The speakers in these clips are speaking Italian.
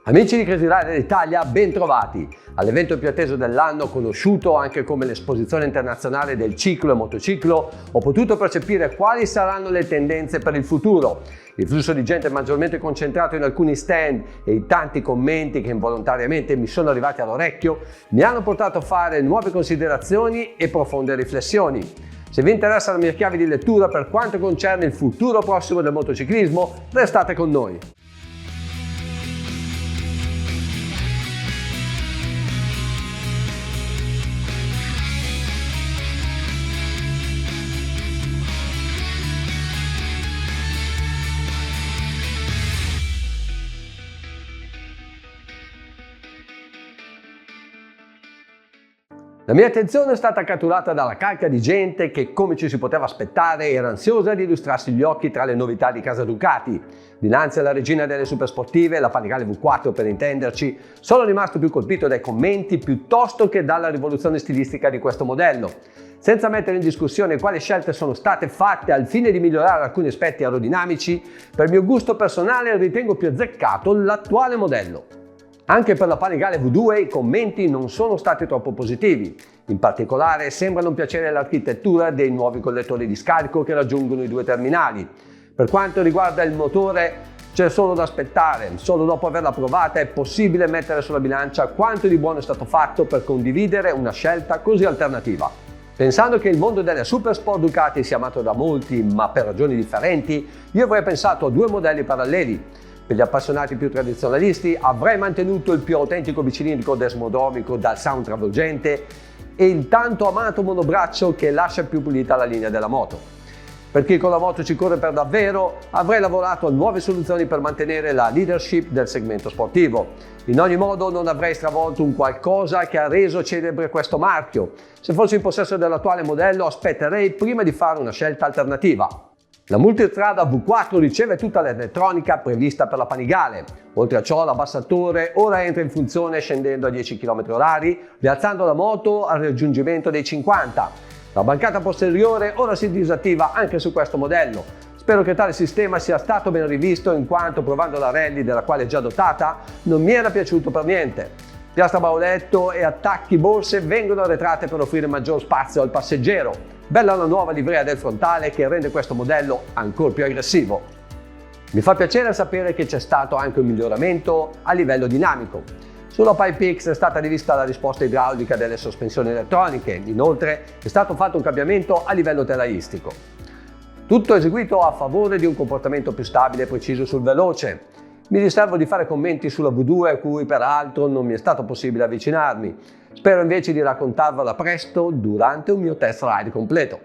Amici di Crazy Rider Italia, ben trovati all'evento più atteso dell'anno, conosciuto anche come l'Esposizione Internazionale del Ciclo e Motociclo. Ho potuto percepire quali saranno le tendenze per il futuro. Il flusso di gente maggiormente concentrato in alcuni stand e i tanti commenti che involontariamente mi sono arrivati all'orecchio mi hanno portato a fare nuove considerazioni e profonde riflessioni. Se vi interessa la mia chiave di lettura per quanto concerne il futuro prossimo del motociclismo, restate con noi. La mia attenzione è stata catturata dalla calca di gente che, come ci si poteva aspettare, era ansiosa di illustrarsi gli occhi tra le novità di casa Ducati. Dinanzi alla regina delle supersportive, la Panigale V4 per intenderci, sono rimasto più colpito dai commenti piuttosto che dalla rivoluzione stilistica di questo modello. Senza mettere in discussione quali scelte sono state fatte al fine di migliorare alcuni aspetti aerodinamici, per mio gusto personale ritengo più azzeccato l'attuale modello. Anche per la Panigale V2 i commenti non sono stati troppo positivi. In particolare sembra non piacere l'architettura dei nuovi collettori di scarico che raggiungono i due terminali. Per quanto riguarda il motore, c'è solo da aspettare. Solo dopo averla provata è possibile mettere sulla bilancia quanto di buono è stato fatto per condividere una scelta così alternativa. Pensando che il mondo delle Supersport Ducati sia amato da molti, ma per ragioni differenti, io avrei pensato a due modelli paralleli. Per gli appassionati più tradizionalisti avrei mantenuto il più autentico bicilindrico desmodromico dal sound travolgente e il tanto amato monobraccio che lascia più pulita la linea della moto. Per chi con la moto ci corre per davvero, avrei lavorato a nuove soluzioni per mantenere la leadership del segmento sportivo. In ogni modo non avrei stravolto un qualcosa che ha reso celebre questo marchio. Se fossi in possesso dell'attuale modello aspetterei prima di fare una scelta alternativa. La multistrada V4 riceve tutta l'elettronica prevista per la Panigale. Oltre a ciò l'abbassatore ora entra in funzione scendendo a 10 km/h, rialzando la moto al raggiungimento dei 50. La bancata posteriore ora si disattiva anche su questo modello. Spero che tale sistema sia stato ben rivisto, in quanto provando la Rally, della quale è già dotata, non mi era piaciuto per niente. Piastra bauletto e attacchi borse vengono arretrate per offrire maggior spazio al passeggero. Bella la nuova livrea del frontale che rende questo modello ancora più aggressivo. Mi fa piacere sapere che c'è stato anche un miglioramento a livello dinamico. Sulla Pipe-X è stata rivista la risposta idraulica delle sospensioni elettroniche, inoltre è stato fatto un cambiamento a livello telaistico. Tutto eseguito a favore di un comportamento più stabile e preciso sul veloce. Mi riservo di fare commenti sulla V2 a cui peraltro non mi è stato possibile avvicinarmi. Spero invece di raccontarvela presto durante un mio test ride completo.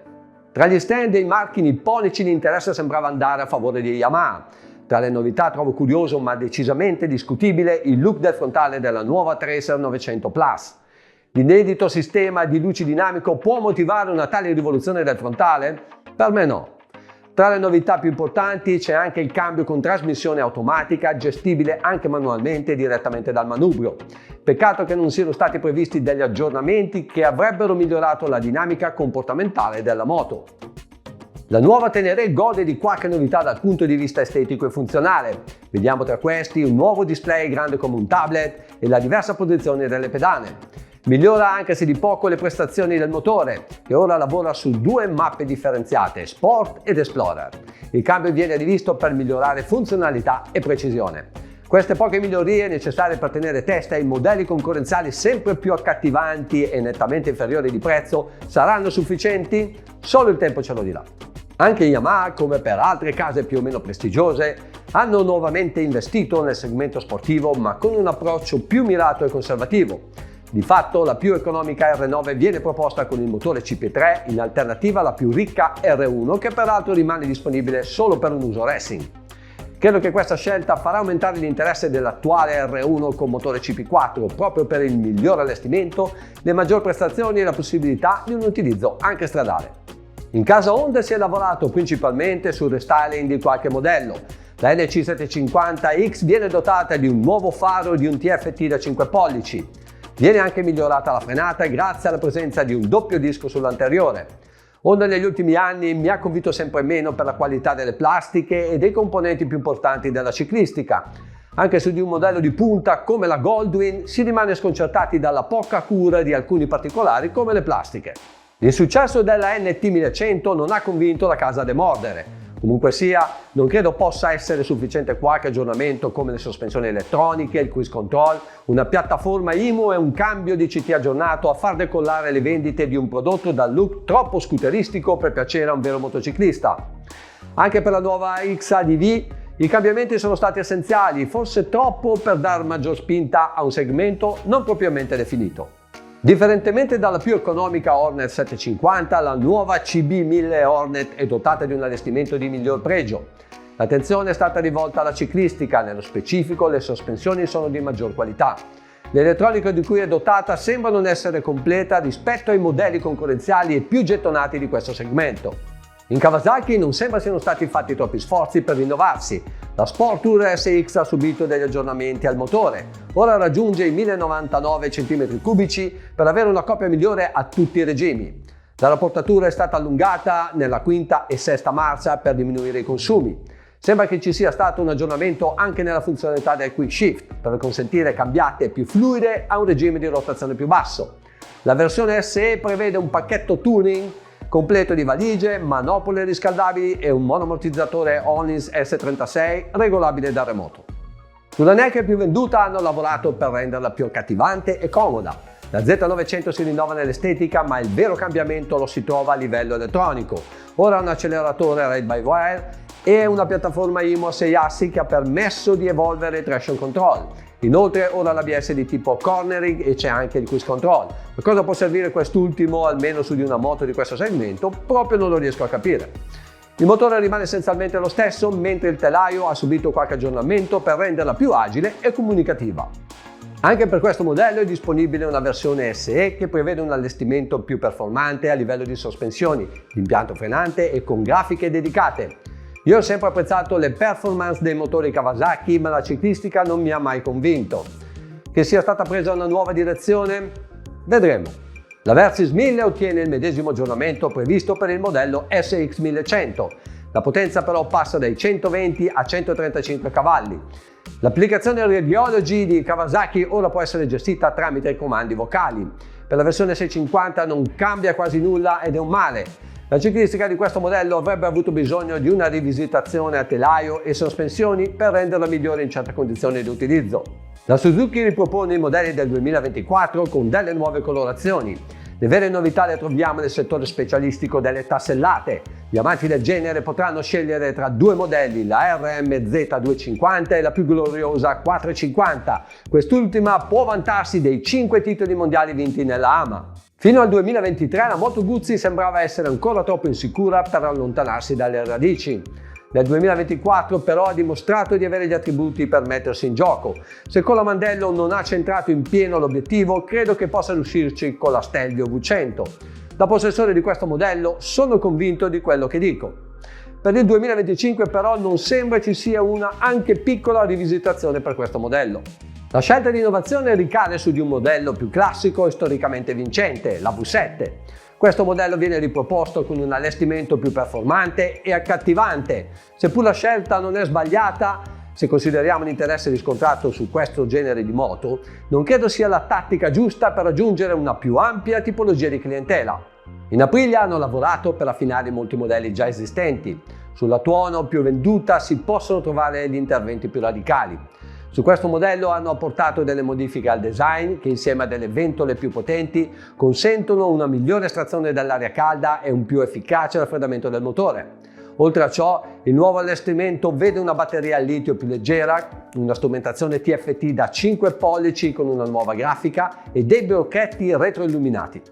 Tra gli stand e i marchi nipponici l'interesse sembrava andare a favore di Yamaha. Tra le novità trovo curioso ma decisamente discutibile il look del frontale della nuova Tracer 900 Plus. L'inedito sistema di luci dinamico può motivare una tale rivoluzione del frontale? Per me no. Tra le novità più importanti c'è anche il cambio con trasmissione automatica gestibile anche manualmente direttamente dal manubrio. Peccato che non siano stati previsti degli aggiornamenti che avrebbero migliorato la dinamica comportamentale della moto. La nuova Tenere gode di qualche novità dal punto di vista estetico e funzionale. Vediamo tra questi un nuovo display grande come un tablet e la diversa posizione delle pedane. Migliora anche se di poco le prestazioni del motore, che ora lavora su due mappe differenziate, Sport ed Explorer. Il cambio viene rivisto per migliorare funzionalità e precisione. Queste poche migliorie necessarie per tenere testa ai modelli concorrenziali sempre più accattivanti e nettamente inferiori di prezzo saranno sufficienti? Solo il tempo ce lo dirà. Anche Yamaha, come per altre case più o meno prestigiose, hanno nuovamente investito nel segmento sportivo ma con un approccio più mirato e conservativo. Di fatto la più economica R9 viene proposta con il motore CP3 in alternativa alla più ricca R1 che peraltro rimane disponibile solo per un uso racing. Credo che questa scelta farà aumentare l'interesse dell'attuale R1 con motore CP4 proprio per il miglior allestimento, le maggiori prestazioni e la possibilità di un utilizzo anche stradale. In casa Honda si è lavorato principalmente sul restyling di qualche modello. La NC750X viene dotata di un nuovo faro e di un TFT da 5 pollici. Viene anche migliorata la frenata grazie alla presenza di un doppio disco sull'anteriore. Honda negli ultimi anni mi ha convinto sempre meno per la qualità delle plastiche e dei componenti più importanti della ciclistica. Anche su di un modello di punta come la Goldwing si rimane sconcertati dalla poca cura di alcuni particolari come le plastiche. Il successo della NT1100 non ha convinto la casa a demordere. Comunque sia, non credo possa essere sufficiente qualche aggiornamento come le sospensioni elettroniche, il cruise control, una piattaforma IMU e un cambio di CT aggiornato a far decollare le vendite di un prodotto dal look troppo scooteristico per piacere a un vero motociclista. Anche per la nuova XADV i cambiamenti sono stati essenziali, forse troppo per dar maggior spinta a un segmento non propriamente definito. Differentemente dalla più economica Hornet 750, la nuova CB1000 Hornet è dotata di un allestimento di miglior pregio. L'attenzione è stata rivolta alla ciclistica, nello specifico le sospensioni sono di maggior qualità. L'elettronica di cui è dotata sembra non essere completa rispetto ai modelli concorrenziali e più gettonati di questo segmento. In Kawasaki non sembra siano stati fatti troppi sforzi per rinnovarsi. La Sporttour SX ha subito degli aggiornamenti al motore. Ora raggiunge i 1099 cm3 per avere una coppia migliore a tutti i regimi. La rapportatura è stata allungata nella quinta e sesta marcia per diminuire i consumi. Sembra che ci sia stato un aggiornamento anche nella funzionalità del Quick Shift per consentire cambiate più fluide a un regime di rotazione più basso. La versione SE prevede un pacchetto tuning completo di valigie, manopole riscaldabili e un monoammortizzatore Ohlins S36 regolabile da remoto. Sulla neck più venduta hanno lavorato per renderla più accattivante e comoda. La Z900 si rinnova nell'estetica, ma il vero cambiamento lo si trova a livello elettronico. Ora ha un acceleratore ride-by-wire e una piattaforma IMU a 6 assi che ha permesso di evolvere il traction control. Inoltre ora l'ABS di tipo cornering e c'è anche il cruise control. Per cosa può servire quest'ultimo, almeno su di una moto di questo segmento? Proprio non lo riesco a capire. Il motore rimane essenzialmente lo stesso, mentre il telaio ha subito qualche aggiornamento per renderla più agile e comunicativa. Anche per questo modello è disponibile una versione SE che prevede un allestimento più performante a livello di sospensioni, impianto frenante e con grafiche dedicate. Io ho sempre apprezzato le performance dei motori Kawasaki, ma la ciclistica non mi ha mai convinto. Che sia stata presa una nuova direzione? Vedremo. La Versys 1000 ottiene il medesimo aggiornamento previsto per il modello SX 1100. La potenza però passa dai 120 a 135 cavalli. L'applicazione Radiology di Kawasaki ora può essere gestita tramite comandi vocali. Per la versione 650 non cambia quasi nulla ed è un male. La ciclistica di questo modello avrebbe avuto bisogno di una rivisitazione a telaio e sospensioni per renderla migliore in certe condizioni di utilizzo. La Suzuki ripropone i modelli del 2024 con delle nuove colorazioni. Le vere novità le troviamo nel settore specialistico delle tassellate. Gli amanti del genere potranno scegliere tra due modelli, la RMZ250 e la più gloriosa 450. Quest'ultima può vantarsi dei 5 titoli mondiali vinti nella AMA. Fino al 2023 la Moto Guzzi sembrava essere ancora troppo insicura per allontanarsi dalle radici. Nel 2024 però ha dimostrato di avere gli attributi per mettersi in gioco. Se con la Mandello non ha centrato in pieno l'obiettivo, credo che possa riuscirci con la Stelvio V100. Da possessore di questo modello sono convinto di quello che dico. Per il 2025 però non sembra ci sia una anche piccola rivisitazione per questo modello. La scelta di innovazione ricade su di un modello più classico e storicamente vincente, la V7. Questo modello viene riproposto con un allestimento più performante e accattivante. Seppur la scelta non è sbagliata, se consideriamo l'interesse riscontrato su questo genere di moto, non credo sia la tattica giusta per raggiungere una più ampia tipologia di clientela. In Aprilia hanno lavorato per affinare molti modelli già esistenti. Sulla Tuono più venduta si possono trovare gli interventi più radicali. Su questo modello hanno apportato delle modifiche al design che insieme a delle ventole più potenti consentono una migliore estrazione dell'aria calda e un più efficace raffreddamento del motore. Oltre a ciò, il nuovo allestimento vede una batteria al litio più leggera, una strumentazione TFT da 5 pollici con una nuova grafica e dei blocchetti retroilluminati.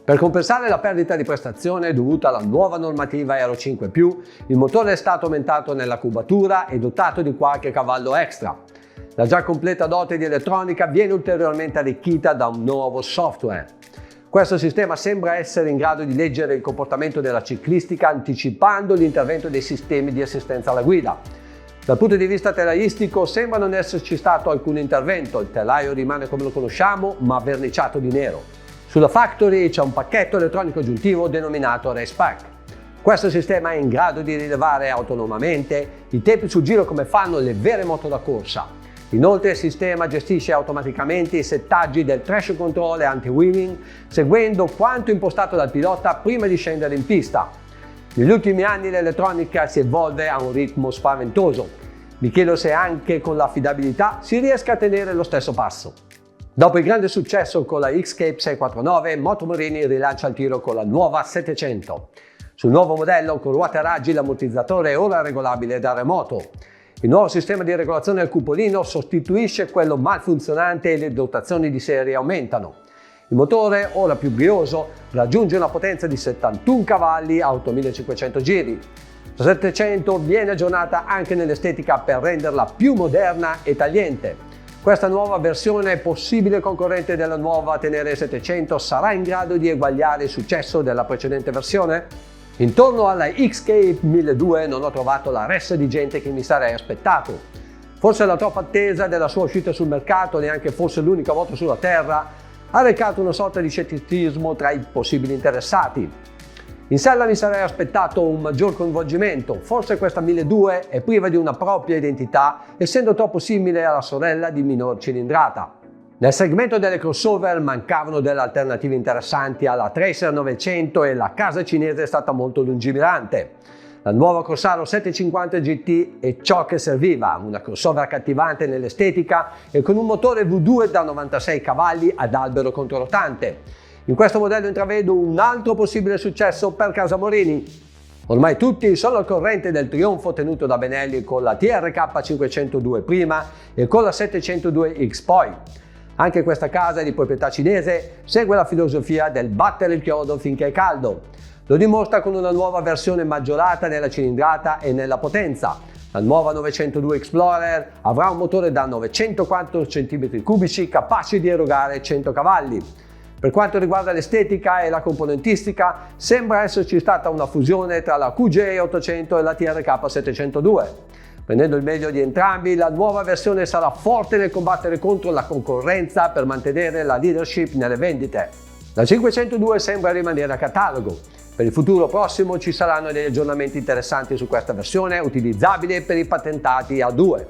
Per compensare la perdita di prestazione dovuta alla nuova normativa Euro 5+, il motore è stato aumentato nella cubatura e dotato di qualche cavallo extra. La già completa dote di elettronica viene ulteriormente arricchita da un nuovo software. Questo sistema sembra essere in grado di leggere il comportamento della ciclistica anticipando l'intervento dei sistemi di assistenza alla guida. Dal punto di vista telaistico sembra non esserci stato alcun intervento, il telaio rimane come lo conosciamo ma verniciato di nero. Sulla Factory c'è un pacchetto elettronico aggiuntivo denominato RacePack. Questo sistema è in grado di rilevare autonomamente i tempi sul giro come fanno le vere moto da corsa. Inoltre il sistema gestisce automaticamente i settaggi del traction control e anti-wheeling, seguendo quanto impostato dal pilota prima di scendere in pista. Negli ultimi anni l'elettronica si evolve a un ritmo spaventoso. Mi chiedo se anche con l'affidabilità si riesca a tenere lo stesso passo. Dopo il grande successo con la X-Cape 649, Motomorini rilancia il tiro con la nuova 700. Sul nuovo modello con ruote a raggi l'ammortizzatore è ora regolabile da remoto. Il nuovo sistema di regolazione al cupolino sostituisce quello malfunzionante e le dotazioni di serie aumentano. Il motore, ora più brioso, raggiunge una potenza di 71 cavalli a 8500 giri. La 700 viene aggiornata anche nell'estetica per renderla più moderna e tagliente. Questa nuova versione, possibile concorrente della nuova Tenere 700, sarà in grado di eguagliare il successo della precedente versione? Intorno alla X-Cape 1200 non ho trovato la ressa di gente che mi sarei aspettato. Forse la troppa attesa della sua uscita sul mercato, neanche fosse l'unica volta sulla Terra, ha recato una sorta di scetticismo tra i possibili interessati. In sella mi sarei aspettato un maggior coinvolgimento, forse questa 1200 è priva di una propria identità, essendo troppo simile alla sorella di minor cilindrata. Nel segmento delle crossover mancavano delle alternative interessanti alla Tracer 900 e la casa cinese è stata molto lungimirante. La nuova Corsaro 750 GT è ciò che serviva, una crossover accattivante nell'estetica e con un motore V2 da 96 cavalli ad albero controrotante. In questo modello intravedo un altro possibile successo per casa Morini. Ormai tutti sono al corrente del trionfo ottenuto da Benelli con la TRK 502 prima e con la 702X poi. Anche questa casa di proprietà cinese segue la filosofia del battere il chiodo finché è caldo. Lo dimostra con una nuova versione maggiorata nella cilindrata e nella potenza. La nuova 902 Explorer avrà un motore da 904 cm3 capace di erogare 100 cavalli. Per quanto riguarda l'estetica e la componentistica, sembra esserci stata una fusione tra la QJ 800 e la TRK 702. Prendendo il meglio di entrambi, la nuova versione sarà forte nel combattere contro la concorrenza per mantenere la leadership nelle vendite. La 502 sembra rimanere a catalogo. Per il futuro prossimo ci saranno degli aggiornamenti interessanti su questa versione, utilizzabile per i patentati A2.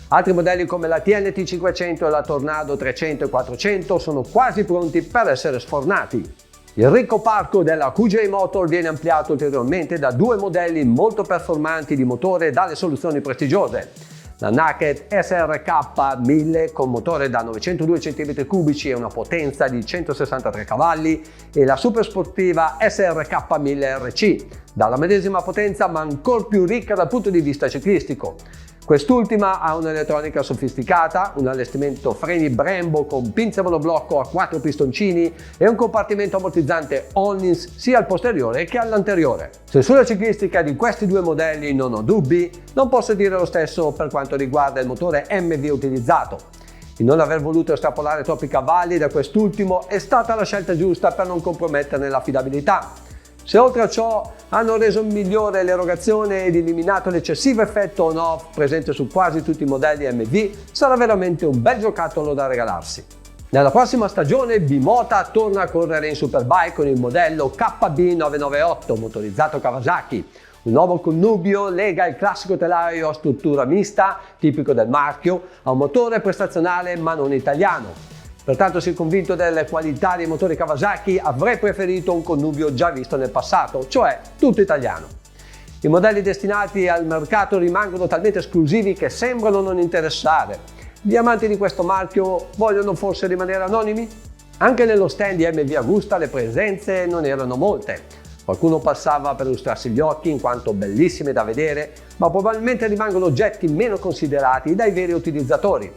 Altri modelli come la TNT 500 e la Tornado 300 e 400 sono quasi pronti per essere sfornati. Il ricco parco della QJ Motor viene ampliato ulteriormente da due modelli molto performanti di motore e dalle soluzioni prestigiose. La Naked SRK 1000 con motore da 902 cm3 e una potenza di 163 cavalli e la super sportiva SRK 1000 RC, dalla medesima potenza ma ancora più ricca dal punto di vista ciclistico. Quest'ultima ha un'elettronica sofisticata, un allestimento freni Brembo con pinze monoblocco a 4 pistoncini e un compartimento ammortizzante Onlins sia al posteriore che all'anteriore. Se sulla ciclistica di questi due modelli non ho dubbi, non posso dire lo stesso per quanto riguarda il motore MV utilizzato. Il non aver voluto estrapolare troppi cavalli da quest'ultimo è stata la scelta giusta per non comprometterne l'affidabilità. Se oltre a ciò hanno reso migliore l'erogazione ed eliminato l'eccessivo effetto on-off presente su quasi tutti i modelli MV, sarà veramente un bel giocattolo da regalarsi. Nella prossima stagione Bimota torna a correre in Superbike con il modello KB998 motorizzato Kawasaki. Un nuovo connubio lega il classico telaio a struttura mista, tipico del marchio, a un motore prestazionale ma non italiano. Pertanto, se convinto delle qualità dei motori Kawasaki, avrei preferito un connubio già visto nel passato, cioè tutto italiano. I modelli destinati al mercato rimangono talmente esclusivi che sembrano non interessare. Gli amanti di questo marchio vogliono forse rimanere anonimi? Anche nello stand di MV Agusta le presenze non erano molte. Qualcuno passava per lustrarsi gli occhi in quanto bellissime da vedere, ma probabilmente rimangono oggetti meno considerati dai veri utilizzatori.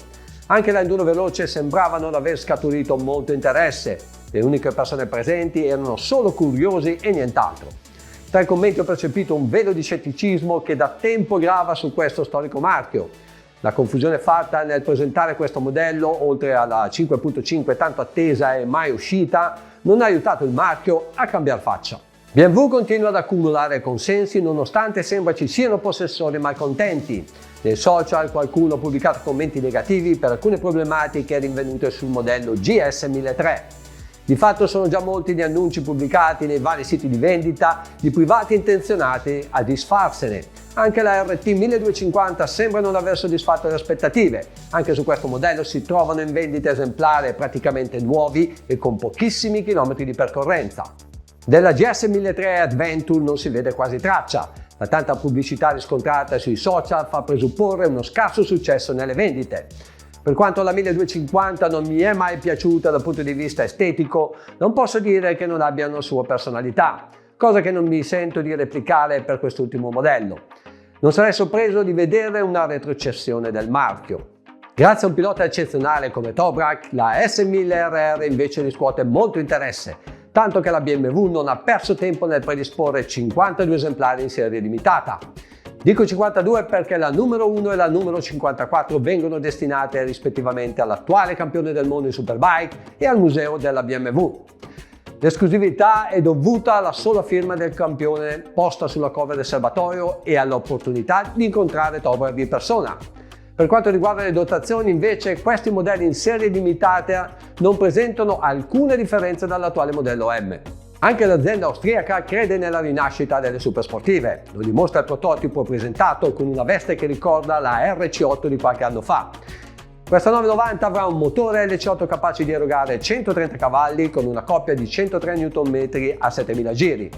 Anche da enduro veloce sembrava non aver scaturito molto interesse, le uniche persone presenti erano solo curiosi e nient'altro. Tra i commenti ho percepito un velo di scetticismo che da tempo grava su questo storico marchio. La confusione fatta nel presentare questo modello, oltre alla 5.5 tanto attesa e mai uscita, non ha aiutato il marchio a cambiare faccia. BMW continua ad accumulare consensi nonostante sembra ci siano possessori malcontenti. Nei social qualcuno ha pubblicato commenti negativi per alcune problematiche rinvenute sul modello GS 1003. Di fatto sono già molti gli annunci pubblicati nei vari siti di vendita di privati intenzionati a disfarsene. Anche la RT 1250 sembra non aver soddisfatto le aspettative. Anche su questo modello si trovano in vendita esemplari praticamente nuovi e con pochissimi chilometri di percorrenza. Della GS 1300 Adventure non si vede quasi traccia. La tanta pubblicità riscontrata sui social fa presupporre uno scarso successo nelle vendite. Per quanto la 1250 non mi è mai piaciuta dal punto di vista estetico, non posso dire che non abbia una sua personalità, cosa che non mi sento di replicare per quest'ultimo modello. Non sarei sorpreso di vedere una retrocessione del marchio. Grazie a un pilota eccezionale come Toprak, la S1000RR invece riscuote molto interesse, tanto che la BMW non ha perso tempo nel predisporre 52 esemplari in serie limitata. Dico 52 perché la numero 1 e la numero 54 vengono destinate rispettivamente all'attuale campione del mondo in Superbike e al museo della BMW. L'esclusività è dovuta alla sola firma del campione posta sulla cover del serbatoio e all'opportunità di incontrare Toprak di persona. Per quanto riguarda le dotazioni, invece, questi modelli in serie limitata non presentano alcuna differenza dall'attuale modello M. Anche l'azienda austriaca crede nella rinascita delle supersportive, lo dimostra il prototipo presentato con una veste che ricorda la RC8 di qualche anno fa. Questa 990 avrà un motore LC8 capace di erogare 130 cavalli con una coppia di 103 Nm a 7000 giri.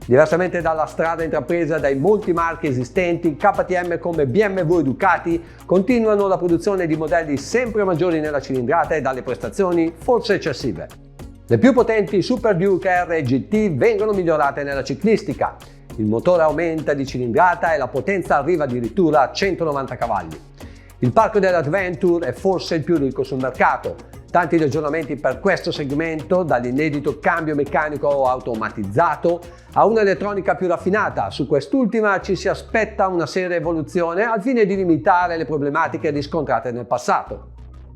Diversamente dalla strada intrapresa dai molti marchi esistenti, KTM come BMW e Ducati continuano la produzione di modelli sempre maggiori nella cilindrata e dalle prestazioni forse eccessive. Le più potenti Super Duke R e GT vengono migliorate nella ciclistica. Il motore aumenta di cilindrata e la potenza arriva addirittura a 190 cavalli. Il parco dell'Adventure è forse il più ricco sul mercato. Tanti gli aggiornamenti per questo segmento, dall'inedito cambio meccanico automatizzato a un'elettronica più raffinata. Su quest'ultima ci si aspetta una seria evoluzione al fine di limitare le problematiche riscontrate nel passato.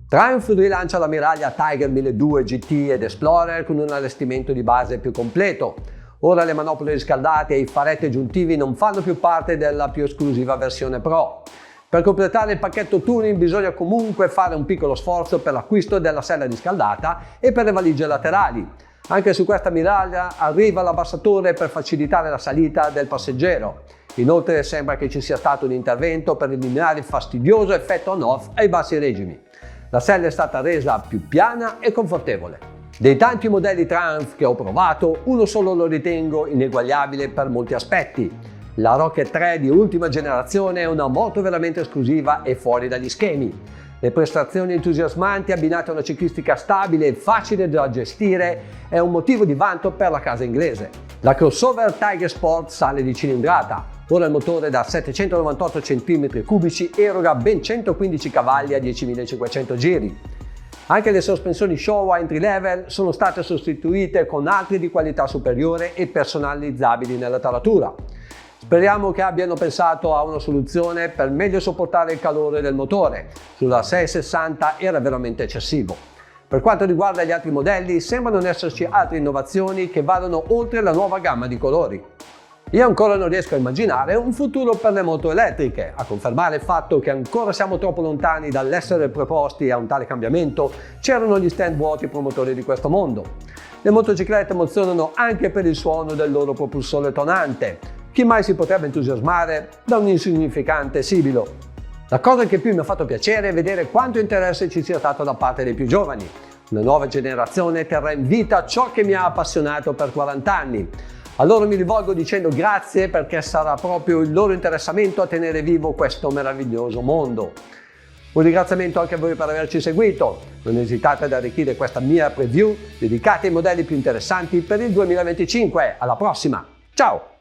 Triumph rilancia la miraglia Tiger 1200 GT ed Explorer con un allestimento di base più completo. Ora le manopole riscaldate e i faretti aggiuntivi non fanno più parte della più esclusiva versione Pro. Per completare il pacchetto tuning bisogna comunque fare un piccolo sforzo per l'acquisto della sella riscaldata e per le valigie laterali. Anche su questa miraglia arriva l'abbassatore per facilitare la salita del passeggero. Inoltre sembra che ci sia stato un intervento per eliminare il fastidioso effetto on-off ai bassi regimi. La sella è stata resa più piana e confortevole. Dei tanti modelli Triumph che ho provato, uno solo lo ritengo ineguagliabile per molti aspetti. La Rocket 3 di ultima generazione è una moto veramente esclusiva e fuori dagli schemi. Le prestazioni entusiasmanti abbinate a una ciclistica stabile e facile da gestire è un motivo di vanto per la casa inglese. La crossover Tiger Sport sale di cilindrata. Ora il motore da 798 cm3 eroga ben 115 cavalli a 10.500 giri. Anche le sospensioni Showa entry level sono state sostituite con altre di qualità superiore e personalizzabili nella taratura. Speriamo che abbiano pensato a una soluzione per meglio sopportare il calore del motore. Sulla 660 era veramente eccessivo. Per quanto riguarda gli altri modelli, sembrano non esserci altre innovazioni che vadano oltre la nuova gamma di colori. Io ancora non riesco a immaginare un futuro per le moto elettriche. A confermare il fatto che ancora siamo troppo lontani dall'essere preposti a un tale cambiamento, c'erano gli stand vuoti promotori di questo mondo. Le motociclette emozionano anche per il suono del loro propulsore tonante. Chi mai si potrebbe entusiasmare da un insignificante sibilo? La cosa che più mi ha fatto piacere è vedere quanto interesse ci sia stato da parte dei più giovani. Una nuova generazione terrà in vita ciò che mi ha appassionato per 40 anni. A loro mi rivolgo dicendo grazie perché sarà proprio il loro interessamento a tenere vivo questo meraviglioso mondo. Un ringraziamento anche a voi per averci seguito. Non esitate ad arricchire questa mia preview dedicata ai modelli più interessanti per il 2025. Alla prossima! Ciao!